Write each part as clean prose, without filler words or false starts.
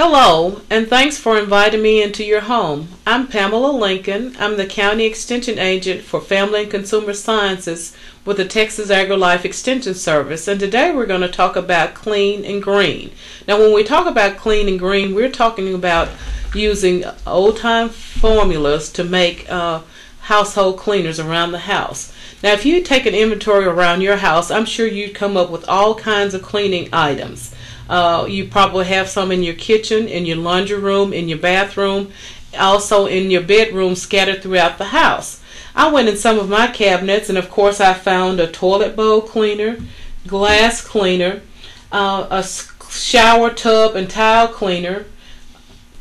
Hello, and thanks for inviting me into your home. I'm Pamela Lincoln. I'm the County Extension Agent for Family and Consumer Sciences with the Texas AgriLife Extension Service, and today we're going to talk about clean and green. Now, when we talk about clean and green, we're talking about using old-time formulas to make household cleaners around the house. Now, if you take an inventory around your house, I'm sure you'd come up with all kinds of cleaning items. You probably have some in your kitchen, in your laundry room, in your bathroom, also in your bedroom, scattered throughout the house. I went in some of my cabinets, and of course I found a toilet bowl cleaner, glass cleaner, a shower tub and tile cleaner,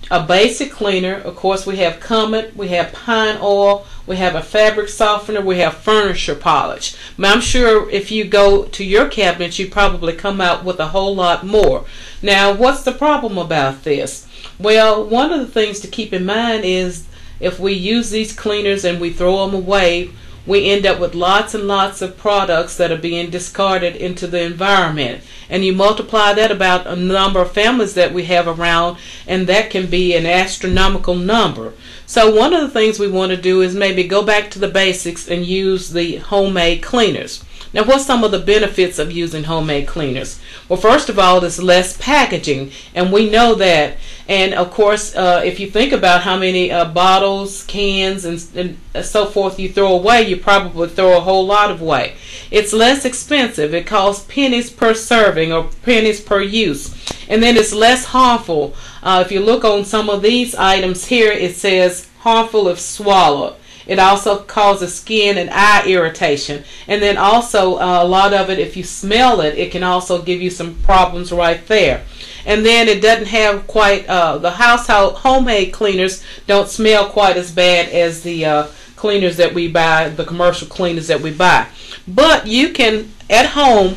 a basic cleaner. Of course, we have Comet, we have pine oil, we have a fabric softener, we have furniture polish. I'm sure if you go to your cabinet, you probably come out with a whole lot more. Now, what's the problem about this? Well, one of the things to keep in mind is if we use these cleaners and we throw them away, we end up with lots and lots of products that are being discarded into the environment. And you multiply that about a number of families that we have around, and that can be an astronomical number. So one of the things we want to do is maybe go back to the basics and use the homemade cleaners. Now, what's some of the benefits of using homemade cleaners? Well, first of all, there's less packaging, and we know that. And of course, if you think about how many bottles, cans, and so forth you throw away, you probably throw a whole lot away. It's less expensive. It costs pennies per serving or pennies per use. And then it's less harmful. If you look on some of these items here, it says harmful if swallowed. It also causes skin and eye irritation. And then also a lot of it, if you smell it, it can also give you some problems right there. And then it doesn't have quite, the household homemade cleaners don't smell quite as bad as the cleaners that we buy, the commercial cleaners that we buy. But you can, at home,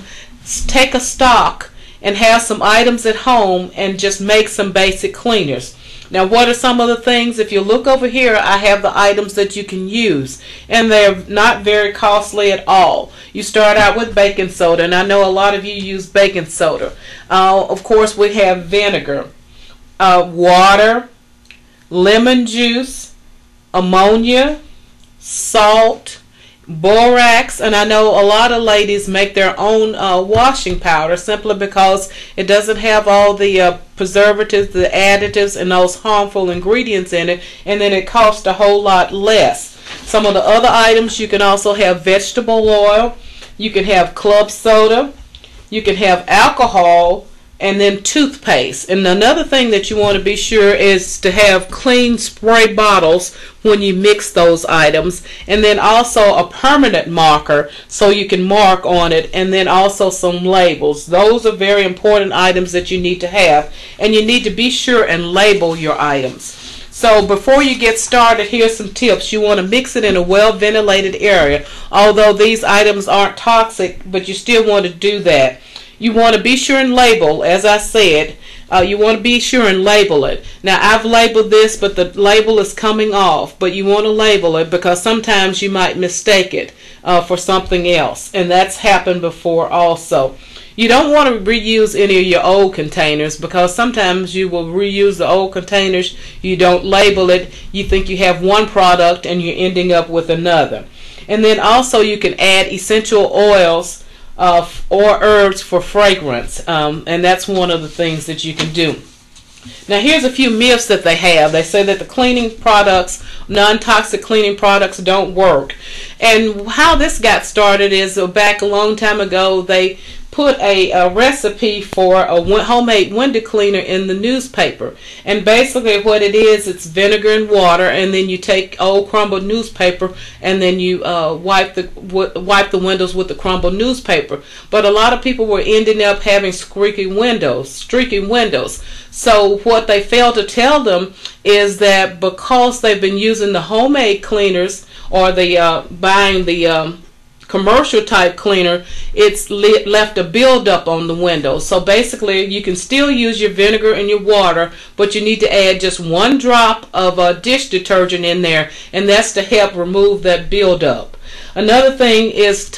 take a stock and have some items at home and just make some basic cleaners. Now, what are some of the things? If you look over here, I have the items that you can use, and they're not very costly at all. You start out with baking soda, and I know a lot of you use baking soda. Of course, we have vinegar, water, lemon juice, ammonia, salt, borax, and I know a lot of ladies make their own washing powder simply because it doesn't have all the preservatives, the additives, and those harmful ingredients in it, and then it costs a whole lot less. Some of the other items, you can also have vegetable oil, you can have club soda, you can have alcohol, and then toothpaste. And another thing that you want to be sure is to have clean spray bottles when you mix those items, and then also a permanent marker so you can mark on it, and then also some labels. Those are very important items that you need to have, and you need to be sure and label your items. So before you get started, here's some tips. You want to mix it in a well-ventilated area. Although these items aren't toxic, but you still want to do that. You want to be sure and label, as I said, you want to be sure and label it. Now, I've labeled this, but the label is coming off, but you want to label it because sometimes you might mistake it for something else, and that's happened before also. You don't want to reuse any of your old containers because sometimes you will reuse the old containers, you don't label it, you think you have one product and you're ending up with another. And then also you can add essential oils or herbs for fragrance, and that's one of the things that you can do. Now, here's a few myths that they have. They say that the cleaning products, non-toxic cleaning products, don't work. And how this got started is back a long time ago, they put a recipe for a homemade window cleaner in the newspaper. And basically what it is, it's vinegar and water, and then you take old crumbled newspaper and then you wipe the windows with the crumbled newspaper. But a lot of people were ending up having streaky windows. So what they failed to tell them is that because they've been using the homemade cleaners or the buying the commercial type cleaner, it's left a buildup on the windows. So basically you can still use your vinegar and your water, but you need to add just 1 drop of dish detergent in there, and that's to help remove that buildup. Another thing is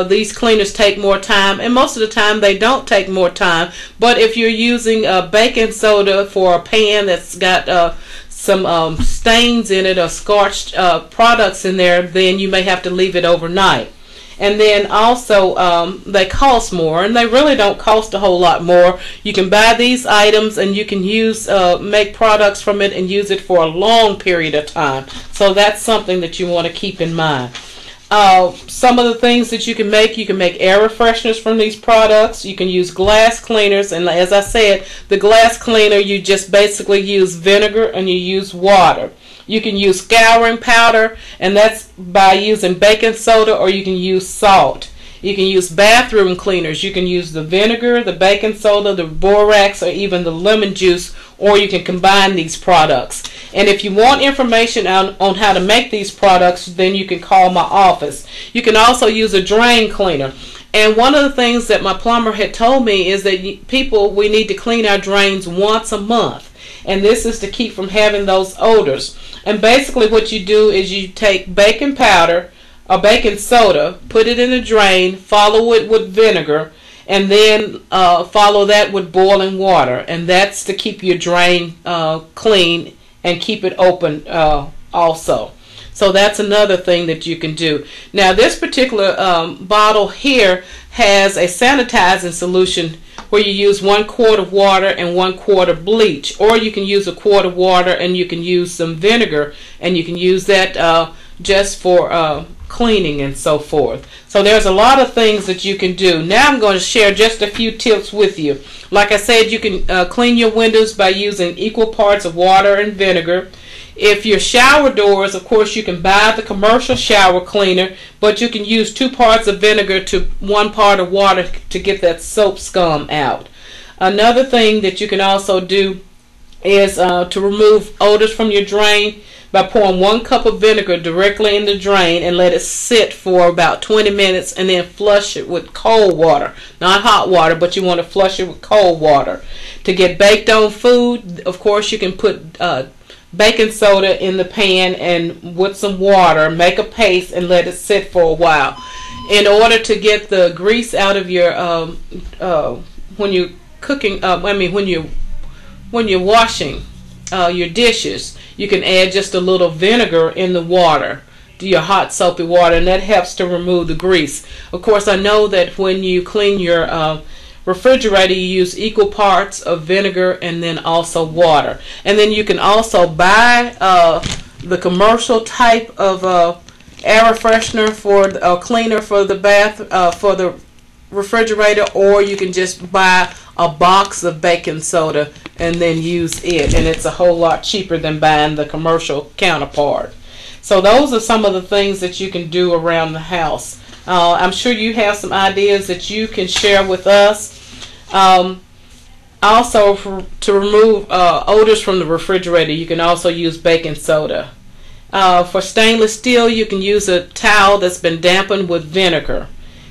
these cleaners take more time, and most of the time they don't take more time, but if you're using baking soda for a pan that's got some stains in it or scorched products in there, then you may have to leave it overnight. And then also they cost more, and they really don't cost a whole lot more. You can buy these items and you can use make products from it and use it for a long period of time. So that's something that you want to keep in mind. Some of the things that you can make air refresheners from these products. You can use glass cleaners, and as I said, the glass cleaner, you just basically use vinegar and you use water. You can use scouring powder, and that's by using baking soda, or you can use salt. You can use bathroom cleaners. You can use the vinegar, the baking soda, the borax, or even the lemon juice, or you can combine these products. And if you want information on how to make these products, then you can call my office. You can also use a drain cleaner. And one of the things that my plumber had told me is that we need to clean our drains once a month. And this is to keep from having those odors. And basically what you do is you take baking powder or baking soda, put it in a drain, follow it with vinegar, and then follow that with boiling water. And that's to keep your drain clean and keep it open also. So that's another thing that you can do. Now this particular bottle here has a sanitizing solution where you use 1 quart of water and 1 quart of bleach, or you can use a quart of water and you can use some vinegar, and you can use that just for cleaning and so forth. So there's a lot of things that you can do. Now I'm going to share just a few tips with you. Like I said, you can clean your windows by using equal parts of water and vinegar. If your shower doors, of course, you can buy the commercial shower cleaner, but you can use 2 parts of vinegar to 1 part of water to get that soap scum out. Another thing that you can also do is to remove odors from your drain by pouring 1 cup of vinegar directly in the drain and let it sit for about 20 minutes, and then flush it with cold water. Not hot water, but you want to flush it with cold water. To get baked on food, of course, you can put baking soda in the pan and with some water, make a paste and let it sit for a while. In order to get the grease out of your when you're cooking, when you're washing your dishes, you can add just a little vinegar in the water, to your hot soapy water, and that helps to remove the grease. Of course, I know that when you clean your refrigerator, you use equal parts of vinegar and then also water. And then you can also buy the commercial type of air refreshener for a cleaner for the for the refrigerator, or you can just buy a box of baking soda and then use it, and it's a whole lot cheaper than buying the commercial counterpart. So those are some of the things that you can do around the house. I'm sure you have some ideas that you can share with us. Also, to remove odors from the refrigerator, you can also use baking soda. For stainless steel, you can use a towel that's been dampened with vinegar.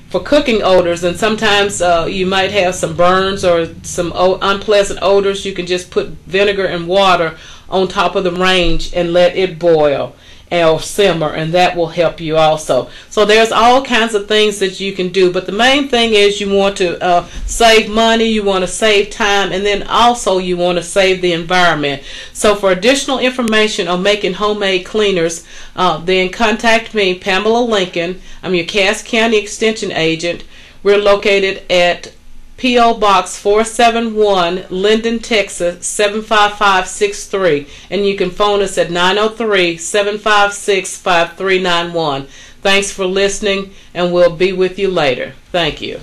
For cooking odors, and sometimes you might have some burns or some unpleasant odors, you can just put vinegar and water on top of the range and let it boil or simmer, and that will help you also. So there's all kinds of things that you can do, but the main thing is you want to save money, you want to save time, and then also you want to save the environment. So for additional information on making homemade cleaners, then contact me, Pamela Lincoln. I'm your Cass County Extension Agent. We're located at P.O. Box 471, Linden, Texas 75563, and you can phone us at 903-756-5391. Thanks for listening, and we'll be with you later. Thank you.